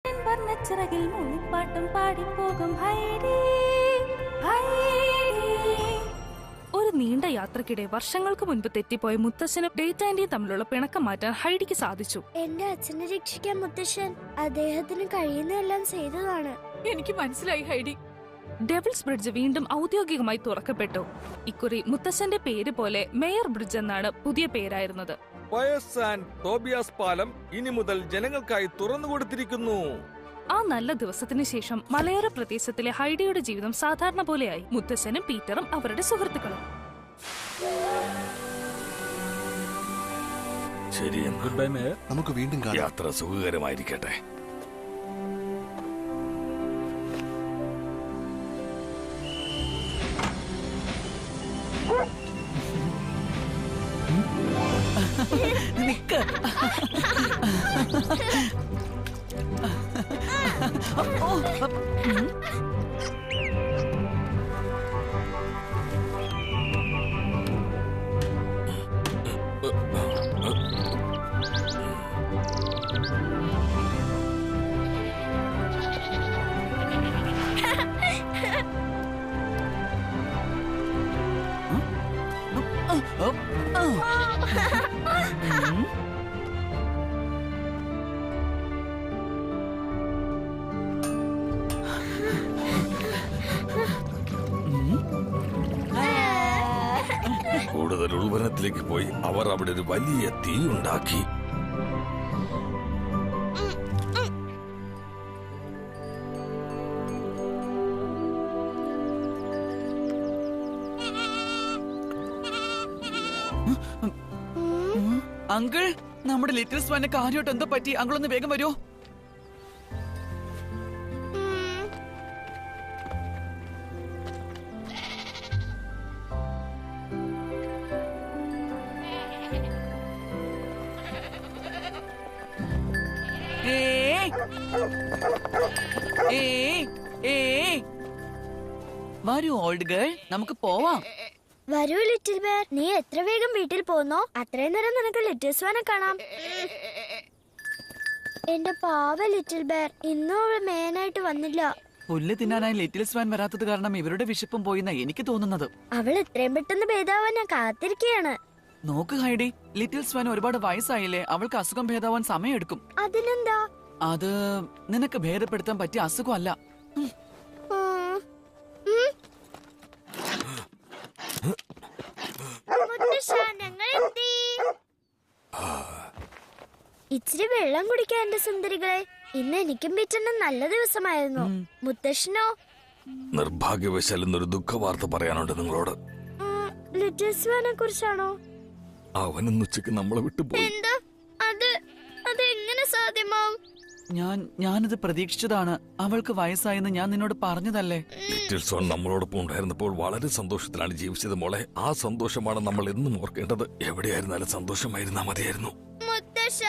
വർണ്ണച്ചിറകിൽ മൂളിപ്പാട്ടും പാടിപ്പോകും ഹൈഡി. ഒരു നീണ്ട യാത്രക്കിടെ വർഷങ്ങൾക്ക് മുൻപ് തെറ്റിപ്പോയ മുത്തശ്ശനും ഡേറ്റ് ആന്റിയും തമ്മിലുള്ള പിണക്കം മാറ്റാൻ ഹൈഡിക്ക് സാധിച്ചു. എന്റെ അച്ഛനെ രക്ഷിക്കാൻ മുത്തശ്ശൻ അദ്ദേഹത്തിന് കഴിയുന്നതെല്ലാം ചെയ്തതാണ്. എനിക്ക് മനസ്സിലായി ഹൈഡി. ഡെവിൾസ് ബ്രിഡ്ജ് വീണ്ടും ഔദ്യോഗികമായി തുറക്കപ്പെട്ടു. ഇക്കുറി മുത്തശ്ശന്റെ പേര് പോലെ മേയർ ബ്രിഡ്ജ് എന്നാണ് പുതിയ പേരായിരുന്നത്. പയസ് ആൻഡ് ടോബിയാസ് പാലം ഇനി മുതൽ ജനങ്ങൾക്കായി തുറന്നുകൊടുത്തിരിക്കുന്നു. ആ നല്ല ദിവസത്തിന് ശേഷം മലയോര പ്രദേശത്തിലെ ഹൈഡിയുടെ ജീവിതം സാധാരണ പോലെയായി. മുത്തശ്ശനും പീറ്ററും അവരുടെ സുഹൃത്തുക്കളും. ശരി, ഗുഡ് ബൈ മേയർ. നമുക്ക് വീണ്ടും കാണാം. യാത്ര സുഖകരമായിരിക്കട്ടെ. നിക്ക്. കൂടുതൽ ഉൾവനത്തിലേക്ക് പോയി അവർ അവിടെ ഒരു വലിയ തീ ഉണ്ടാക്കി. അങ്കിൾ, നമ്മുടെ ലിറ്റിൽ സ്വാന് കാര്യമായിട്ട് എന്തോ പറ്റി? അങ്കിൾ ഒന്ന് വേഗം വരുമോ? വരൂ ഓൾഡ് ഗേൾ, നമുക്ക് പോവാം. വരൂ ലിറ്റിൽ ബെയർ, നീ എത്ര വേഗം വീട്ടിൽ പോന്നോ അത്രയും നേരം നിനക്ക് ലിറ്റിൽ സ്വാനെ കാണാം. എന്റെ പാവ ലിറ്റിൽ ബെയർ, ഇന്നും അവൾ മേനായിട്ട് വന്നില്ല. പുല്ല് തിന്നാനായി ലിറ്റിൽ സ്വാൻ വരാത്തത് കാരണം ഇവരുടെ വിശപ്പും പോയിന്നാ എനിക്ക് തോന്നുന്നത്. അവൾ എത്രയും പെട്ടെന്ന് ഭേദാവാൻ ഞാൻ കാത്തിരിക്കുകയാണ്. നോക്ക് ഹൈഡി, ലിറ്റിൽ സ്വാൻ ഒരുപാട് വയസ്സായില്ലേ, അവൾക്ക് അസുഖം ഭേദാവാൻ സമയമെടുക്കും. അതിനെന്താ? അത് നിനക്ക് ഭേദപ്പെടുത്താൻ പറ്റിയ അസുഖമല്ല. ഇച്ചിരി വെള്ളം കുടിക്കാൻ എന്റെ സുന്ദരികളെ. ഇന്ന് എനിക്കും പീറ്ററിനും നല്ല ദിവസമായിരുന്നു. മുത്തശ്ശനോ? നിർഭാഗ്യവശാൽ എന്നൊരു ദുഃഖവാർത്ത പറയാനുണ്ട് നിങ്ങളോട്. ലിറ്റിൽ സ്വാനെ കുറിച്ചാണോ? അവനെന്ന് ഉച്ചയ്ക്ക് നമ്മളെ വിട്ടുപോയി. എന്താ? അത് എങ്ങനെ സാധ്യമാവും? ഞാനത് പ്രതീക്ഷിച്ചതാണ്. അവൾക്ക് വയസ്സായെന്ന് ഞാൻ നിന്നോട് പറഞ്ഞതല്ലേ. ലിറ്റിൽ സോൺ നമ്മളോടൊപ്പം ഉണ്ടായിരുന്നപ്പോൾ വളരെ സന്തോഷത്തിലാണ് ജീവിച്ചത് മോളെ. ആ സന്തോഷമാണ് നമ്മൾ എന്നും ഓർക്കേണ്ടത്. എവിടെയായിരുന്നാലും സന്തോഷമായിരുന്നാ മതിയായിരുന്നു. മുത്തശ്ശ,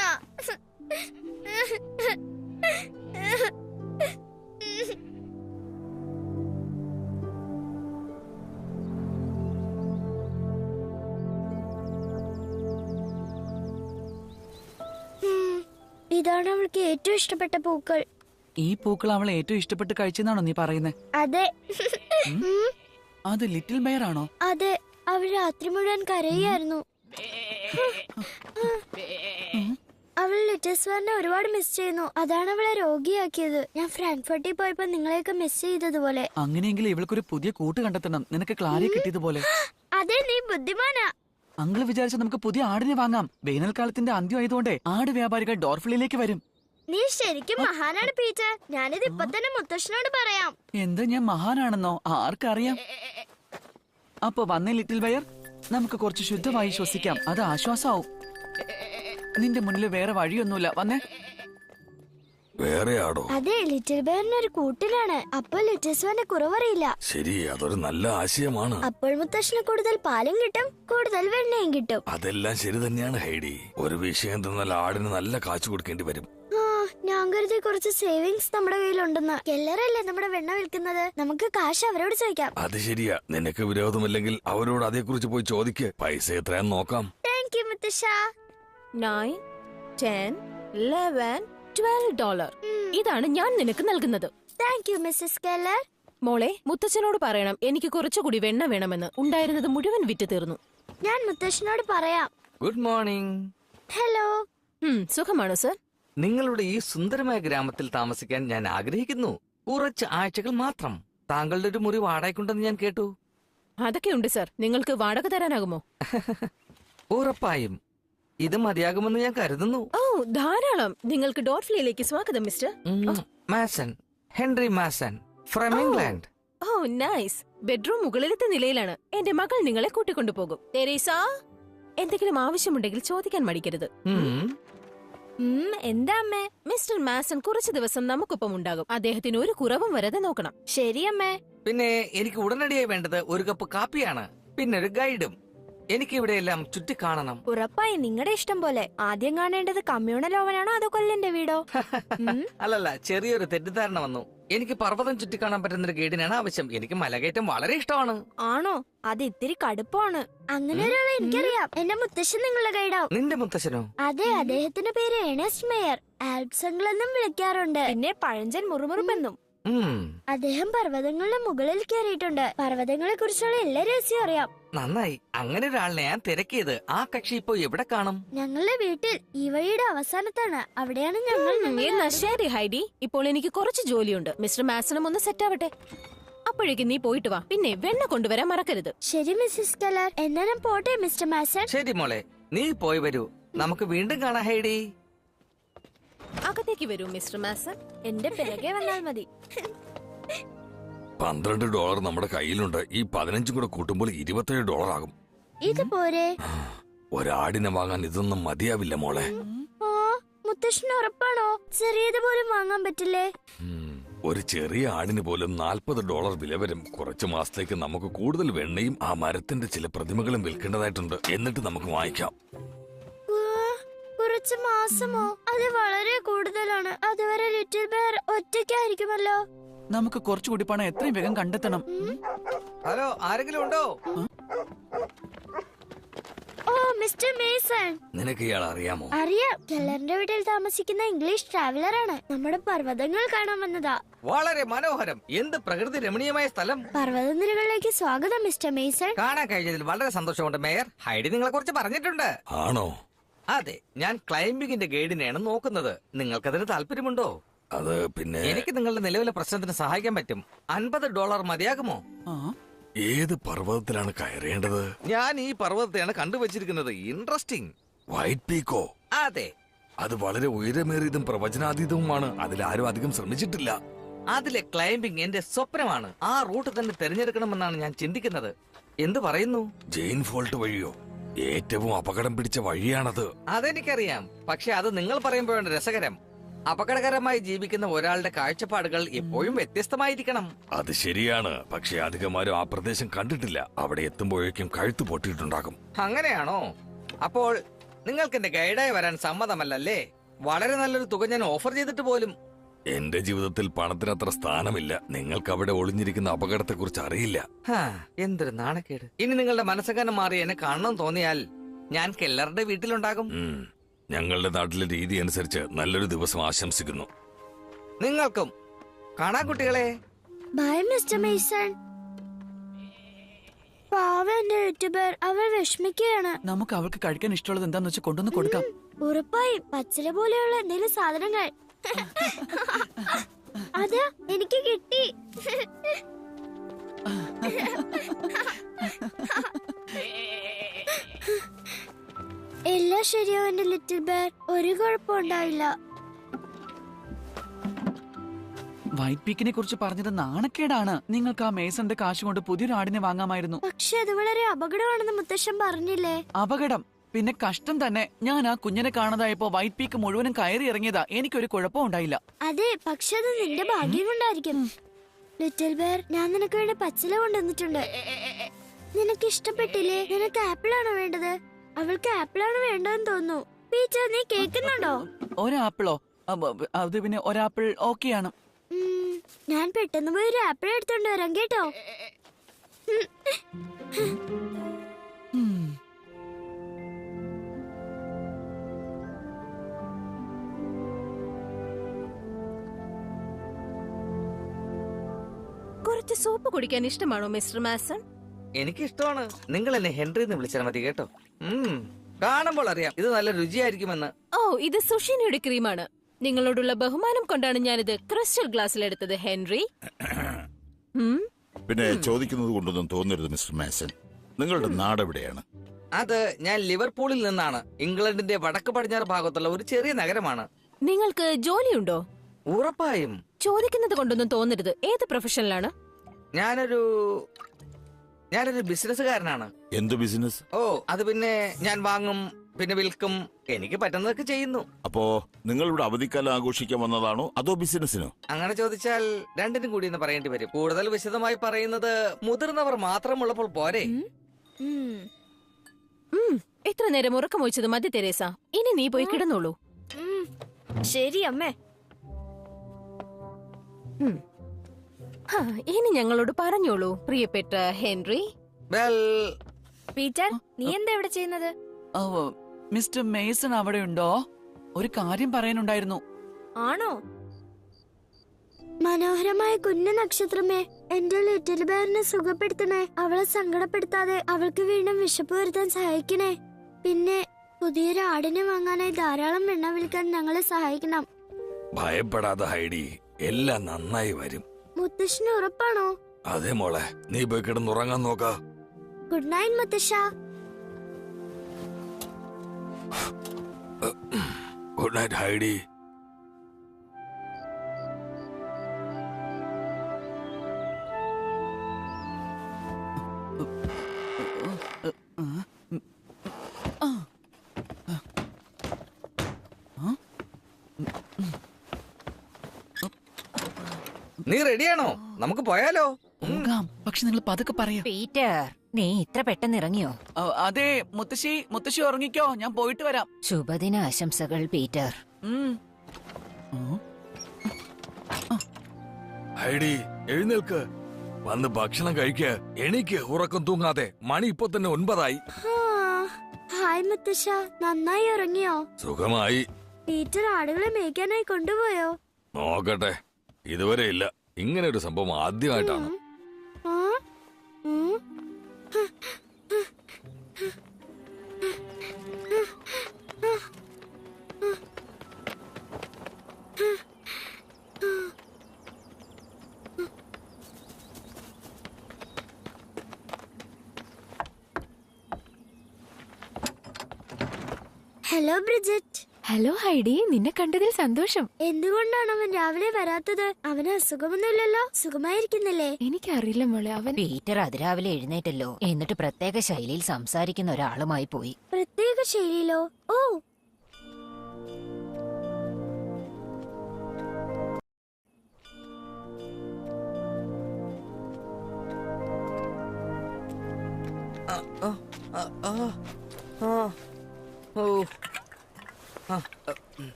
ഇതാണ് അവൾക്ക് ഏറ്റവും ഇഷ്ടപ്പെട്ട പൂക്കൾ. ഈ പൂക്കൾ അവൾ ഏറ്റവും ഇഷ്ടപ്പെട്ട് കഴിച്ചെന്നാണോ നീ പറയുന്നത്? അതെ. അത് ലിറ്റിൽ ബെയർ ആണോ? അതെ, അവൾ രാത്രി മുഴുവൻ കരയായിരുന്നു. അവൾ ലിറ്റിൽ സ്വാനെ ഒരുപാട് മിസ് ചെയ്യുന്നു. അതാണ് അവളെ രോഗിയാക്കിയത്. ഞാൻ ഫ്രാങ്ക്ഫർട്ടിൽ പോയപ്പോ നിങ്ങളെയൊക്കെ മിസ് ചെയ്തതുപോലെ. അങ്ങനെയെങ്കിൽ ഇവൾക്കൊരു പുതിയ കൂട്ട് കണ്ടെത്തണം, നിനക്ക് ക്ലാരിയെ കിട്ടിയതുപോലെ. അതെ, നീ ബുദ്ധിമാനാ. അങ്കിൾ വിചാരിച്ച നമുക്ക് പുതിയ ആടിനെ വാങ്ങാം. വേനൽക്കാലത്തിന്റെ അന്ത്യം ആയതുകൊണ്ട് ആട് വ്യാപാരികൾ ഡോർഫിലേക്ക് വരും. നീ ശരിക്കും മഹാനാണ് പീറ്റർ. ഞാനിത് ഇപ്പൊ തന്നെ മുത്തശ്ശനോട് പറയാം. എന്താ ഞാൻ മഹാനാണെന്നോ? ആർക്കറിയാം. അപ്പൊ വന്നേ ലിറ്റിൽ ബെയർ, നമുക്ക് കുറച്ച് ശുദ്ധമായി ശ്വസിക്കാം. അത് ആശ്വാസമാവും. നിന്റെ മുന്നിൽ വേറെ വഴിയൊന്നുമില്ല. വന്നേ. വേറെ ആടോ? അതെ, ലിറ്റിൽ ബെയറിന് ഒരു കൂട്ടിലാണ്. അപ്പോൾ ലിറ്റിൽ സ്വാന്റെ കുറവറിയില്ല. ശരി, അതൊരു നല്ല ആശയമാണ്. അപ്പോൾ മുത്തശ്ശന് കൂടുതൽ പാലും കിട്ടും, കൂടുതൽ വെണ്ണയും കിട്ടും. അതെല്ലാം ശരി തന്നെയാണ് ഹൈഡി. ഒരു വിഷയം തന്നാൽ ആടിന് നല്ല കാശ് കൊടുക്കേണ്ടി വരും. ഞാൻ കരുതി കുറച്ച് സേവിങ്സ് നമ്മുടെ കയ്യിലുണ്ടെന്ന്. എല്ലാരല്ലേ നമ്മുടെ വെണ്ണ വിൽക്കുന്നത്. നമുക്ക് കാശ് അവരോട് ചോദിക്കാം. അത് ശരിയാ. നിനക്ക് വിരോധമില്ലെങ്കിൽ അവരോട് അതേക്കുറിച്ച് പോയി ചോദിക്ക്. പൈസ എത്രയാന്ന് നോക്കാം. താങ്ക് യു മുത്തശ്ശ. 9, 10, 11, $12. ഇതാണ് ഞാൻ നിനക്ക് നൽകുന്നത്. Thank you Mrs Keller. മോളെ, മുത്തച്ഛനോട് പറയണം എനിക്ക് കുറച്ചുകൂടി വെണ്ണ വേണമെന്ന്. ഉണ്ടായിരുന്നത് മുഴുവൻ വിറ്റ് തീർന്നു. ഞാൻ മുത്തശ്ശനോട് പറയാം. Good morning. ഹലോ. സുഖമാണോ സർ? നിങ്ങളുടെ ഈ സുന്ദരമായ ഗ്രാമത്തിൽ താമസിക്കാൻ ഞാൻ ആഗ്രഹിക്കുന്നു. കുറച്ച് ആഴ്ചകൾ മാത്രം. താങ്കളുടെ ഒരു മുറി വാടകയ്ക്കുണ്ടെന്ന് ഞാൻ കേട്ടു. അതൊക്കെയുണ്ട് സർ. നിങ്ങൾക്ക് വാടക തരാനാകുമോ? ഉറപ്പായും ഇത് മതിയാകുമെന്ന് ഞാൻ കരുതുന്നു. ഓ, ധാരാളം. നിങ്ങൾക്ക് ഡോർഫ്ലിയിലേക്ക് സ്വാഗതം mister. Mason, Henry Mason from England. Oh, nice. Bedroom മുകളിലത്തെ നിലയിലാണ്. എന്റെ മകൾ നിങ്ങളെ കൂട്ടിക്കൊണ്ടുപോകും. തെരേസ, എന്തെങ്കിലും ആവശ്യമുണ്ടെങ്കിൽ ചോദിക്കാൻ മടിക്കരുത്. എന്താ അമ്മേ? മിസ്റ്റർ മാസൻ കുറച്ചു ദിവസം നമുക്കൊപ്പം ഉണ്ടാകും. അദ്ദേഹത്തിന് ഒരു കുറവും വരാതെ നോക്കണം. ശരി അമ്മേ. പിന്നെ എനിക്ക് ഉടനടിയായി വേണ്ടത് ഒരു കപ്പ് കാപ്പിയാണ്. പിന്നെ ഒരു ഗൈഡും. എനിക്ക് ഇവിടെയെല്ലാം ചുറ്റിക്കാണണം. ഉറപ്പായി നിങ്ങളുടെ ഇഷ്ടം പോലെ. ആദ്യം കാണേണ്ടത് കമ്മ്യൂണൽ ഓവനാണോ അതോ കൊല്ലന്റെ വീടോ? അല്ലല്ല, ചെറിയൊരു തെറ്റിദ്ധാരണ വന്നു. എനിക്ക് പർവ്വതം ചുറ്റിക്കാണാൻ പറ്റുന്ന ഒരു ഗൈഡിനാണ് ആവശ്യം. എനിക്ക് മലകയറ്റം വളരെ ഇഷ്ടമാണ്. ആണോ? അത് ഇത്തിരി കടുപ്പമാണ്. അങ്ങനെ ഒരാളെ എനിക്കറിയാം. എന്റെ മുത്തശ്ശൻ നിങ്ങളുടെ ഗൈഡാവും. നിന്റെ മുത്തശ്ശനോ? അതെ, അദ്ദേഹത്തിന്റെ പേര് ഏണസ്റ്റ് മേയർ. ആൽപ്സ് അങ്കിൾ എന്നും വിളിക്കാറുണ്ട്. പിന്നെ പഴഞ്ചൻ മുറുമുറുപ്പെന്നും. അദ്ദേഹം പർവ്വതങ്ങളുടെ മുകളിൽ കയറിയിട്ടുണ്ട്. പർവ്വതങ്ങളെ കുറിച്ചുള്ള എല്ലാ രഹസ്യവും അറിയാം. നന്നായി. അങ്ങനെ ഒരാളിനെ ഞാൻ തിരക്കിയത്. ആ കക്ഷി ഇപ്പോ എവിടെ കാണും? ഞങ്ങളുടെ വീട്ടിൽ ഈ വഴിയുടെ അവസാനത്താണ്. അവിടെയാണ് ഞങ്ങൾ എന്നാ ശരി ഹൈഡി, ഇപ്പോൾ എനിക്ക് കുറച്ച് ജോലിയുണ്ട്. മിസ്റ്റർ മാസനും ഒന്ന് സെറ്റ് ആവട്ടെ. അപ്പോഴേക്കും നീ പോയിട്ട് വാ. പിന്നെ വെണ്ണ കൊണ്ടുവരാൻ മറക്കരുത്. ശരി മിസ്സിസ് കെല്ലർ. എന്നാ ഞാൻ പോട്ടെ മിസ്റ്റർ മാസൻ. ശരി മോളെ, നീ പോയി വരൂ. നമുക്ക് വീണ്ടും കാണാം ഹൈഡി. അകത്തേക്ക് വരൂ മിസ്റ്റർ മാസൻ. എന്റെ പിറകെ വന്നാൽ മതി. $12 നമ്മുടെ കയ്യിലുണ്ട്. ഈ 15 കൂടെ കൂട്ടുമ്പോൾ $27 ആകും. ഇത് പോരെ? ഒരാടിനെ വാങ്ങാൻ ഇതൊന്നും മതിയാവില്ല മോളെ. ആ, മുത്തശ്ശന് ഉറപ്പാണോ? ചെറിയത് പോലും വാങ്ങാൻ പറ്റില്ലേ? ഒരു ചെറിയ ആടിന് പോലും $40 വില വരും. കുറച്ചു മാസത്തേക്ക് നമുക്ക് കൂടുതൽ വെണ്ണയും ആ മരത്തിന്റെ ചില പ്രതിമകളും വിൽക്കേണ്ടതായിട്ടുണ്ട്. എന്നിട്ട് നമുക്ക് വാങ്ങിക്കാം. കുറച്ച് മാസമോ? അത് വളരെ കൂടുതലാണ്. അതുവരെ ലിറ്റിൽ ബെയർ ഒറ്റയ്ക്കായിരിക്കുമല്ലോ. നമുക്ക് കുറച്ചുകൂടി പണം എത്രയും വേഗം കണ്ടെത്തണം. ഹലോ, ആരെങ്കിലും ഉണ്ടോ? ഓ, മിസ്റ്റർ മേസൺ. നിനക്ക് ഇയാൾ അറിയാമോ? അറിയാം. കെല്ലറിന്റെ വീട്ടിൽ താമസിക്കുന്ന ഇംഗ്ലീഷ് ട്രാവലറാണ്. നമ്മുടെ പർവ്വതങ്ങൾ കാണാൻ വന്നതാ. വളരെ മനോഹരം. എന്ത് പ്രകൃതി രമണീയമായ സ്ഥലം. പർവ്വതനിരകളിലേക്ക് സ്വാഗതം മിസ്റ്റർ മേസൺ. കാണാൻ കഴിഞ്ഞതിൽ വളരെ സന്തോഷമുണ്ട് മേയർ. ഹൈഡി നിങ്ങളെ കുറിച്ച് പറഞ്ഞിട്ടുണ്ട്. ആണോ? അതെ, ഞാൻ ക്ലൈംബിങ്ങിന്റെ ഗൈഡിനെയാണ് നോക്കുന്നത്. നിങ്ങൾക്കതിന് താല്പര്യമുണ്ടോ? അത് പിന്നെ എനിക്ക് നിങ്ങളുടെ നിലവിലെ പ്രശ്നത്തിന് സഹായിക്കാൻ പറ്റും. $50 മതിയാകുമോ? ഏത് പർവ്വതത്തിലാണ് കയറേണ്ടത്? ഞാൻ ഈ പർവ്വതത്തെയാണ് കണ്ടുവച്ചിരിക്കുന്നത്. ഇൻട്രസ്റ്റിംഗ്. വൈറ്റ് പീക്കോ? അതെ, അത് വളരെ ഉയരമേറിയതും പ്രവചനാതീതവുമാണ്. അതിലാരും അധികം ശ്രമിച്ചിട്ടില്ല. അതിലെ ക്ലൈംബിംഗ് എന്റെ സ്വപ്നമാണ്. ആ റൂട്ട് തന്നെ തിരഞ്ഞെടുക്കണമെന്നാണ് ഞാൻ ചിന്തിക്കുന്നത്. എന്തു പറയുന്നു? ജെയിൻ ഫോൾട്ട് വഴിയോ? ഏറ്റവും അപകടം പിടിച്ച വഴിയാണത്. അതെനിക്കറിയാം. പക്ഷെ അത് നിങ്ങൾ പറയുമ്പോഴാണ് രസകരം. അപകടകരമായി ജീവിക്കുന്ന ഒരാളുടെ കാഴ്ചപ്പാടുകൾ എപ്പോഴും വ്യത്യസ്തമായിരിക്കണം. അത് ശരിയാണ്. പക്ഷെ അധികമാരും ആ പ്രദേശം കണ്ടിട്ടില്ല. അവിടെ എത്തുമ്പോഴേക്കും കഴുത്ത് പൊട്ടിയിട്ടുണ്ടാകും. അങ്ങനെയാണോ? അപ്പോൾ നിങ്ങൾക്ക് എന്റെ ഗൈഡായി വരാൻ സമ്മതമല്ലല്ലേ? വളരെ നല്ലൊരു തുക ഞാൻ ഓഫർ ചെയ്തിട്ട് പോലും. എന്റെ ജീവിതത്തിൽ പണത്തിനത്ര സ്ഥാനമില്ല. നിങ്ങൾക്ക് അവിടെ ഒളിഞ്ഞിരിക്കുന്ന അപകടത്തെക്കുറിച്ച് അറിയില്ല. എന്തൊരു നാണക്കേട്. ഇനി നിങ്ങളുടെ മനസ്സകാലം മാറി എന്നെ കാണണം തോന്നിയാൽ ഞാൻ കെല്ലറുടെ വീട്ടിലുണ്ടാകും. ഞങ്ങളുടെ നാട്ടിലെ രീതി അനുസരിച്ച് നല്ലൊരു ദിവസം ആശംസിക്കുന്നു. നിങ്ങൾക്കും. കാണാ കുട്ടികളെ. Bye Mister Mason. പാവം എന്റെ ലിറ്റിൽ ബെയർ. അവൾ വിഷമിക്കുകയാണ്. നമുക്ക് അവൾക്ക് കഴിക്കാൻ ഇഷ്ടമുള്ളത് എന്താന്ന് വെച്ചാൽ കൊണ്ടുവന്ന് കൊടുക്കാം. ഉറപ്പായി പച്ചില പോലെയുള്ള എന്തെങ്കിലും സാധനങ്ങൾ. അതാ എനിക്ക് കിട്ടി. എല്ലാം ശരിയോ എന്റെ ലിറ്റിൽ ബെയർ? ഒരു കുഴപ്പമുണ്ടാവില്ല. വൈറ്റ് പീക്കിനെ കുറിച്ച് പറഞ്ഞത് നാണക്കേടാണ്. നിങ്ങൾക്ക് ആ മേസന്റെ കാശ് കൊണ്ട് പുതിയൊരു ആടിനെ വാങ്ങാമായിരുന്നു. പക്ഷെ അത് വളരെ അപകടമാണെന്ന് മുത്തശ്ശൻ പറഞ്ഞില്ലേ? അപകടം? പിന്നെ കഷ്ടം തന്നെ. ഞാൻ ആ കുഞ്ഞിനെ കാണാതായപ്പോ വൈറ്റ് പീക്ക് മുഴുവനും കയറി ഇറങ്ങിയതാ. എനിക്കൊരു കുഴപ്പം ഉണ്ടായില്ല. അതെ, പക്ഷെ അത് നിന്റെ ഭാഗ്യം കൊണ്ടായിരിക്കും. ലിറ്റിൽ ബെയർ, ഞാൻ നിനക്ക് വേണ്ടി പച്ചില കൊണ്ടുവന്നിട്ടുണ്ട്. നിനക്ക് ഇഷ്ടപ്പെട്ടില്ലേ? നിനക്ക് ആപ്പിൾ ആണോ വേണ്ടത്? അവൾക്ക് ആപ്പിൾ ആണ് വേണ്ടതെന്ന് തോന്നുന്നു. പീറ്റർ, നീ കേൾക്കുന്നുണ്ടോ? ഒരാപ്പിളോ? അത് പിന്നെ ഒരാപ്പിൾ ഓക്കെയാണ്. ഞാൻ പെട്ടെന്ന് പോയി ഒരു ആപ്പിൾ എടുത്തോണ്ട് വരാം കേട്ടോ. തണുത്ത സൂപ്പ് കുടിക്കാൻ ഇഷ്ടമാണോ മിസ്റ്റർ മാസൺ? എനിക്ക് ഇഷ്ടമാണ്. നിങ്ങൾ എന്നെ ഹെൻറി എന്ന് വിളിച്ചാൽ മതി കേട്ടോ. കാണുമ്പോൾ അറിയാം ഇത് നല്ല രുചിയായിരിക്കുമെന്ന്. ഓ, ഇത് സുഷിനിയുടെ ക്രീമാണ്. നിങ്ങളോടുള്ള ബഹുമാനം കൊണ്ടാണ് ഞാനിത് ക്രിസ്റ്റൽ ഗ്ലാസ്സിൽ എടുത്തത്, ഹെൻറി. പിന്നെ ചോദിക്കുന്നത് കൊണ്ടൊന്നും തോന്നരുത് മിസ്റ്റർ മാസൺ. നിങ്ങളുടെ നാട് എവിടെയാണ്? അത് ഞാൻ ലിവർപൂളിൽ നിന്നാണ്. ഇംഗ്ലണ്ടിന്റെ വടക്ക് പടിഞ്ഞാറ് ഭാഗത്തുള്ള ഒരു ചെറിയ നഗരമാണ്. നിങ്ങൾക്ക് ജോലിയുണ്ടോ? ഉറപ്പായും. ചോദിക്കുന്നത് കൊണ്ടൊന്നും തോന്നരുത്. ഏത് പ്രൊഫഷനിലാണ്? ഞാനൊരു ബിസിനസ്സുകാരനാണ്. എന്ത് ബിസിനസ്? ഓ, അത് പിന്നെ ഞാൻ വാങ്ങും, പിന്നെ വിൽക്കും. എനിക്ക് പറ്റുന്നതൊക്കെ ചെയ്യുന്നു. അപ്പോ നിങ്ങൾ ഇവിടെ അവധിക്കാലം ആഘോഷിക്കാൻ വന്നതാണോ അതോ ബിസിനസിനോ? അങ്ങനെ ചോദിച്ചാൽ രണ്ടിനും കൂടി എന്ന് പറയേണ്ടി വരും. കൂടുതൽ വിശദമായി പറയുന്നത് മുതിർന്നവർ മാത്രമുള്ളപ്പോൾ പോരെ. ഇത്ര നേരം ഉറക്കമൊഴിച്ചത് മതി തെരേസ. ഇനി നീ പോയി കിടന്നോളൂ. ശരി അമ്മേ. ഇനി ഞങ്ങളോട് പറഞ്ഞോളൂ പ്രിയപ്പെട്ട ഹെൻറി. വെൽ, പീറ്റർ, നീ എന്താ ഇവിടെ ചെയ്യുന്നത്? ഓ, മിസ്റ്റർ മേസൺ അവിടെ ഉണ്ടോ? ഒരു കാര്യം പറയാനുണ്ടായിരുന്നു. ആണോ? മനോഹരമായ കുഞ്ഞു നക്ഷത്രമേ, എന്റെ ലിറ്റിൽ ബെയറിനെ സുഖപ്പെടുത്തണേ. അവളെ സങ്കടപ്പെടുത്താതെ അവൾക്ക് വീണ്ടും വിശപ്പ് വരുത്താൻ സഹായിക്കണേ. പിന്നെ പുതിയൊരു ആടിനെ വാങ്ങാനായി ധാരാളം വെണ്ണ വിൽക്കാൻ ഞങ്ങളെ സഹായിക്കണം. ഭയപ്പെടാതെ ഹൈഡി, എല്ലാം നന്നായി വരും. മുത്തശ്ശന് ഉറപ്പാണോ? അതെ മോളെ, നീ പോയി കിടന്നുറങ്ങാൻ നോക്ക. ഗുഡ് നൈറ്റ് മുത്തശ്ശ. Good night ഹൈഡി. നീ റെഡിയാണോ? നമുക്ക് പോയാലോ? പോകാം, പക്ഷെ നിങ്ങൾ പതുക്കെ പറയൂ. പീറ്റർ, നീ ഇത്ര പെട്ടെന്ന് ഇറങ്ങിയോ? അതെ മുത്തശ്ശി ഉറങ്ങിക്കോ, ഞാൻ പോയിട്ട് വരാം. ശുഭദിന ആശംസകൾ പീറ്റർ. ഹൈഡി, എഴുന്നേൽക്ക്, വന്ന് ഭക്ഷണം കഴിക്ക്. എനിക്ക് ഉറക്കം തൂങ്ങാതെ. മണി ഇപ്പൊ തന്നെ 9 ഹായ് മുത്തശ്ശ, നന്നായി ഉറങ്ങിയോ? സുഖമായി. പീറ്റർ ആടുകളെ മേയ്ക്കാനായി കൊണ്ടുപോയോ? നോക്കട്ടെ, ഇതുവരെ ഇല്ല. ഇങ്ങനെ ഒരു സംഭവം ആദ്യമായിട്ടാണ്. ആ? ഉം. Hello Bridget. ഹലോ ഹൈഡി, നിന്നെ കണ്ടതിൽ സന്തോഷം. എന്തുകൊണ്ടാണ് അവൻ രാവിലെ വരാത്തത്? അവന് അസുഖമൊന്നുമില്ലല്ലോ, സുഖമായിരിക്കുന്നില്ലേ? എനിക്കറിയില്ല മോളെ, അവൻ പീറ്റർ അതിരാവിലെ എഴുന്നേറ്റല്ലോ, എന്നിട്ട് പ്രത്യേക ശൈലിയിൽ സംസാരിക്കുന്ന ഒരാളുമായി പോയി. പ്രത്യേക ശൈലിയിലോ? ഓ,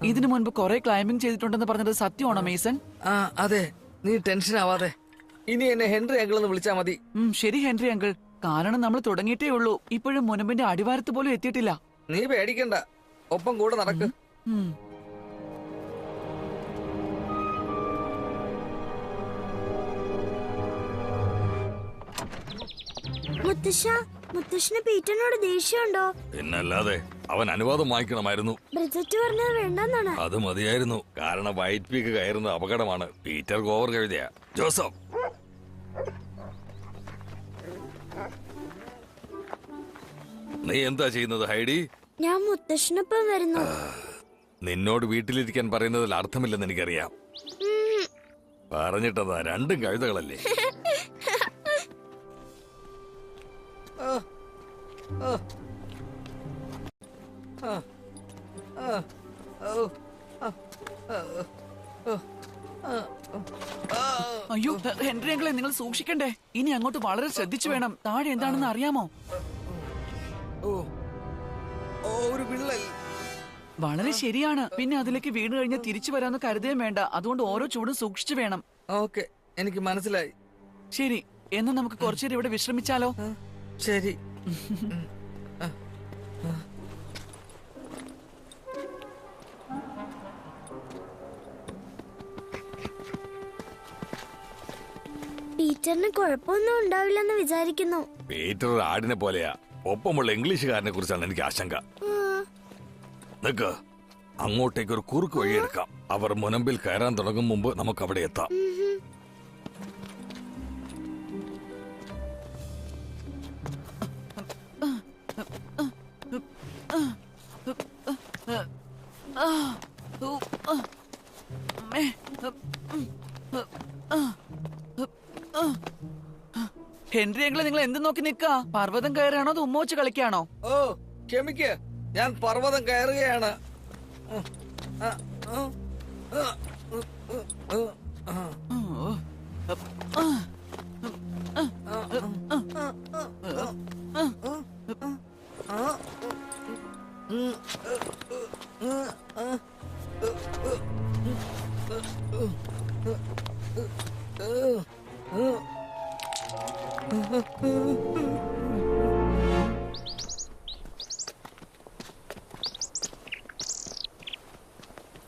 ഇതിനു മുൻപ് കുറെ ക്ലൈംബിംഗ് ചെയ്തിട്ടുണ്ടെന്ന് പറഞ്ഞത് സത്യമാണോ മേസൺ? അതെ. നീ ടെൻഷൻ ആവാതെ. ഇനി എന്നെ ഹെൻറി അങ്കിൾ എന്ന് വിളിച്ചാ മതി. ശരി ഹെൻറി അങ്കിൾ, കാരണം നമ്മൾ തുടങ്ങിയിട്ടേ ഉള്ളൂ. ഇപ്പോഴും മുനമ്പിന്റെ അടിവാരത്ത് പോലും എത്തിയിട്ടില്ല. നീ പേടിക്കണ്ട, ഒപ്പം കൂടെ നടക്ക്. മുത്തശ്ശന് പീറ്ററിനോട് ദേഷ്യമുണ്ടോ? പിന്നല്ലാതെ, അവൻ അനുവാദം വാങ്ങിക്കണമായിരുന്നു. ബ്രിജറ്റ് പറഞ്ഞത് വേണ്ടെന്നാണ്. അത് മതിയായിരുന്നു, കാരണം വൈറ്റ് പീക്ക് കയറുന്നത് അപകടമാണ്. Peter Gower കഴുതിയ. ജോസഫ്, നീ എന്താ ചെയ്യുന്നത് ഹൈഡി? ഞാൻ മുത്തശ്ശനൊപ്പം വരുന്നു. നിന്നോട് വീട്ടിലിരിക്കാൻ പറയുന്നതിൽ അർത്ഥമില്ലെന്ന് എനിക്കറിയാം. പറഞ്ഞിട്ടതാ, രണ്ടും കഴുതകളല്ലേ. അയ്യോ ഹെൻറി അങ്കിളെ, നിങ്ങൾ സൂക്ഷിക്കണ്ടേ. ഇനി അങ്ങോട്ട് വളരെ ശ്രദ്ധിച്ചു വേണം. താഴെ എന്താണെന്ന് അറിയാമോ? ഒരു വിള്ളൽ. വളരെ ശരിയാണ്. പിന്നെ അതിലേക്ക് വീണ് കഴിഞ്ഞാൽ തിരിച്ചു വരാന്ന് കരുതുകയും വേണ്ട. അതുകൊണ്ട് ഓരോ ചൂടും സൂക്ഷിച്ചു വേണം. ഓക്കെ, എനിക്ക് മനസ്സിലായി. ശരി, എന്നാ നമുക്ക് കുറച്ചുനേരം ഇവിടെ വിശ്രമിച്ചാലോ? ശരി. പീറ്ററിന് കുഴപ്പമൊന്നും ഉണ്ടാവില്ലെന്ന് വിചാരിക്കുന്നു. പീറ്റർ ഒരു ആടിനെ പോലെയാ. ഒപ്പമുള്ള ഇംഗ്ലീഷുകാരനെ കുറിച്ചാണ് എനിക്ക് ആശങ്ക. നിക്ക്, അങ്ങോട്ടേക്ക് ഒരു കുറുക്ക് വഴിയെടുക്കാം. അവർ മുനമ്പിൽ കയറാൻ തുടങ്ങും മുമ്പ് നമുക്ക് അവിടെ എത്താം. ഹെൻറി അങ്കിള്, നിങ്ങൾ എന്ത് നോക്കി നിക്കാ? പർവ്വതം കയറാണോ അത് ഉമ്മ വെച്ച് കളിക്കാണോ? ഓ ക്ഷമിക്ക്, ഞാൻ പർവ്വതം കയറുകയാണ്.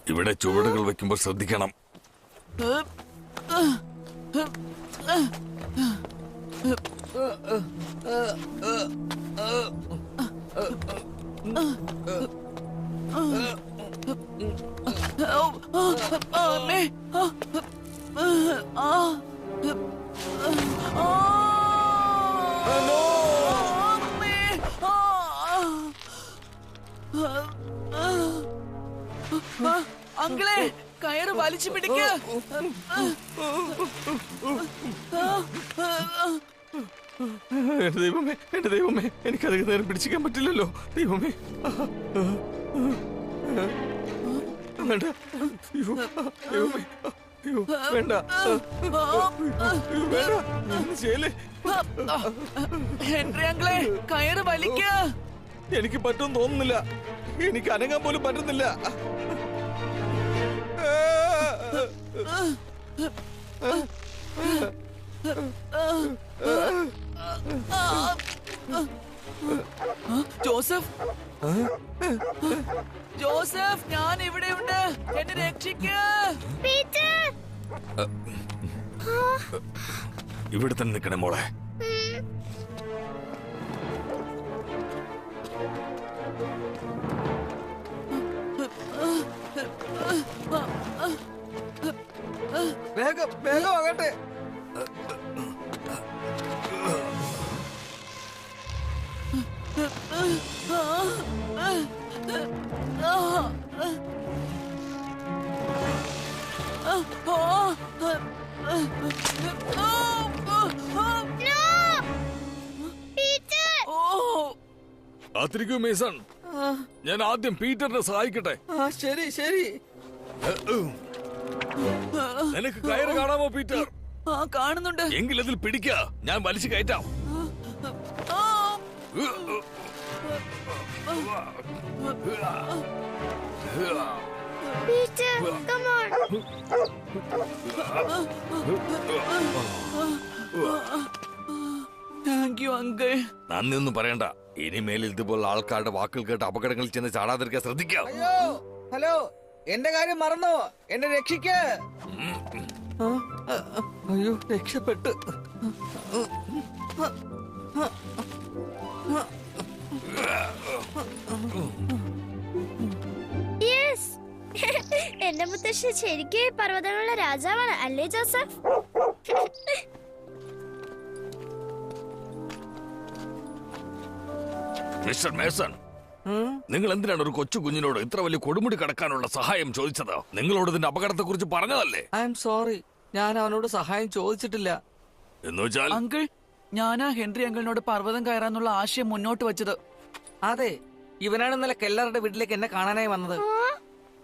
ഇവിടെ ചുവടുകൾ വെക്കുമ്പോൾ ശ്രദ്ധിക്കണം. അങ്കിളെ, കയറ് വലിച്ചു പിടിക്ക. എന്റെ ദൈവമേ, എനിക്കധികം നേരം പിടിച്ചിക്കാൻ പറ്റില്ലല്ലോ. ദൈവമേ, വേണ്ട. ദൈവമേ, വേണ്ട, ചെയ്യല്ലേ. ഹെൻറി അങ്കിളെ, കയറ് വലിക്ക. എനിക്ക് പറ്റും തോന്നുന്നില്ല. എനിക്ക് അനങ്ങാൻ പോലും പറ്റുന്നില്ല. ജോസഫ്, ജോസഫ്, ഞാൻ ഇവിടെയുണ്ട്. എന്നെ രക്ഷിക്ക. ഇവിടെ തന്നെ നിൽക്കണേ മോളെ. വേഗം വേഗം ആകട്ടെ. കാത്തിരിക്കൂ മേസൺ, ഞാൻ ആദ്യം പീറ്ററിനെ സഹായിക്കട്ടെ. ശരി ശരി. നിനക്ക് കയറ് കാണാമോ പീറ്റർ? കാണുന്നുണ്ട്. എങ്കിൽ അതിൽ പിടിക്ക, ഞാൻ വലിച്ചു കയറ്റാം. Peter, come on. Thank you uncle. നന്ദി ഒന്നും പറയണ്ട. ഇനിമേൽ ഇതുപോലുള്ള ആൾക്കാരുടെ വാക്കുകൾ കേട്ട് അപകടങ്ങളിൽ ചെന്ന് ചാടാതിരിക്കാൻ ശ്രദ്ധിക്കാം. അയ്യോ, ഹലോ, എന്റെ കാര്യം മറന്നോ? എന്നെ രക്ഷിക്ക്. അയ്യോ, രക്ഷപ്പെട്ടു. യെസ്. എന്റെ മുത്തശ്ശി ശരിക്കും പർവ്വതങ്ങളുടെ രാജാവാണ് അല്ലേ ജോസഫ്? മിസ്റ്റർ മേസൺ, നിങ്ങൾ എന്തിനാണ് ഒരു കൊച്ചു കുഞ്ഞിനോട് ഇത്ര വലിയ കൊടുമുടി കടക്കാനുള്ള സഹായം ചോദിച്ചത്? നിങ്ങളോട് ഇതിന്റെ അപകടത്തെ കുറിച്ച് പറഞ്ഞതല്ലേ? ഐ എം സോറി, ഞാൻ അവനോട് സഹായം ചോദിച്ചിട്ടില്ല. എന്നുവെച്ചാൽ അങ്കിൾ, ഞാനാ ഹെൻറി അങ്കിളിനോട് പർവ്വതം കയറാനുള്ള ആശയം മുന്നോട്ട് വെച്ചത്. അതെ, ഇവനാണ് ഇന്നലെ കെല്ലറുടെ വീട്ടിലേക്ക് എന്നെ കാണാനായി വന്നത്.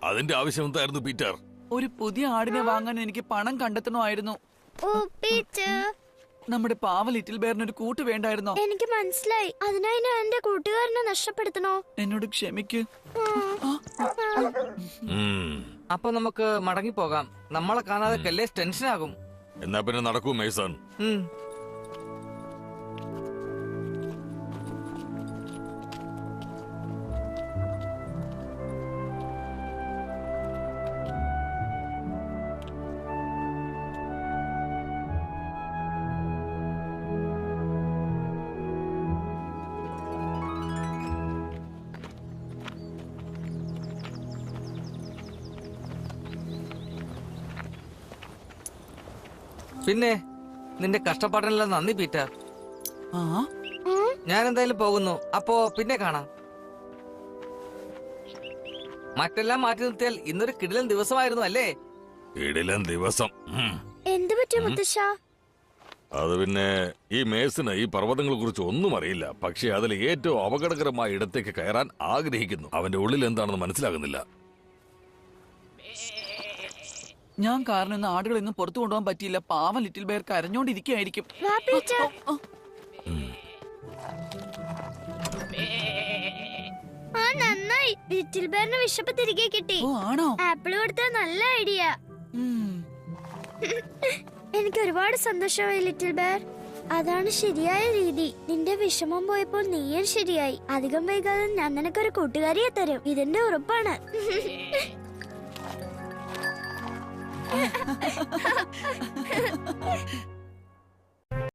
അതിന്റെ ആവശ്യം എന്തായിരുന്നു പീറ്റർ? ഒരു പുതിയ ആടിനെ വാങ്ങാൻ എനിക്ക് പണം കണ്ടെത്തണമായിരുന്നു. ഓ പീറ്റർ, നമ്മുടെ പാവ ലിറ്റിൽ ബെയറിന് ഒരു കൂട്ട് വേണ്ടായിരുന്നോ? എനിക്ക് മനസ്സിലായി. അതിനായി ഞാൻ എന്റെ കൂട്ടുകാരനെ നഷ്ടപ്പെടുത്തണോ? എന്നോട് ക്ഷമിക്ക്. അപ്പൊ നമുക്ക് മടങ്ങിപ്പോകാം. നമ്മളെ കാണാതെ കെല്ലേസ് ടെൻഷനാകും. എന്നാ പിന്നെ നടക്കൂ മേസൺ. പിന്നെ നിന്റെ കഷ്ടപ്പാടിനെല്ലാം നന്ദി പീറ്റർ. ആ ഞാൻ എന്തായാലും പോകുന്നു. അപ്പോ പിന്നെ കാണാം. മറ്റെല്ലാം മാറ്റി നിർത്തിയാൽ ഇന്നൊരു കിടിലൻ ദിവസമായിരുന്നു അല്ലേ? ഇടിലൻ ദിവസം. എന്ത് പറ്റും മുത്തശ്ശ? അത് പിന്നെ ഈ മേസിന് ഈ പർവ്വതങ്ങളെ കുറിച്ച് ഒന്നും അറിയില്ല. പക്ഷെ അതിൽ ഏറ്റവും അപകടകരമായ ഇടത്തേക്ക് കയറാൻ ആഗ്രഹിക്കുന്നു. അവന്റെ ഉള്ളിൽ എന്താണെന്ന് മനസ്സിലാകുന്നില്ല. ഞാൻ കാരണം ഇന്ന് ആടുകളൊന്നും പുറത്തു കൊണ്ടുപോകാൻ പറ്റിയില്ല. പാവം ലിറ്റിൽ ബെയർ കരഞ്ഞോണ്ടിരിക്കുകയായിരിക്കും. വാ പീറ്റർ. ആ നന്നായി, ലിറ്റിൽ ബെയറിന് വിശപ്പ് തിരികെ കിട്ടി. ഓ ആണോ? ആപ്പിൾ കൊടുത്ത നല്ല ഐഡിയ. എനിക്ക് ഒരുപാട് സന്തോഷമായി ലിറ്റിൽ ബെയർ. അതാണ് ശരിയായ രീതി. നിന്റെ വിഷമം പോയപ്പോൾ നീയും ശരിയായി. അധികം വൈകാതെ ഞാൻ നിനക്കൊരു കൂട്ടുകാരിയെ തരും. ഇതിന്റെ ഉറപ്പാണ്.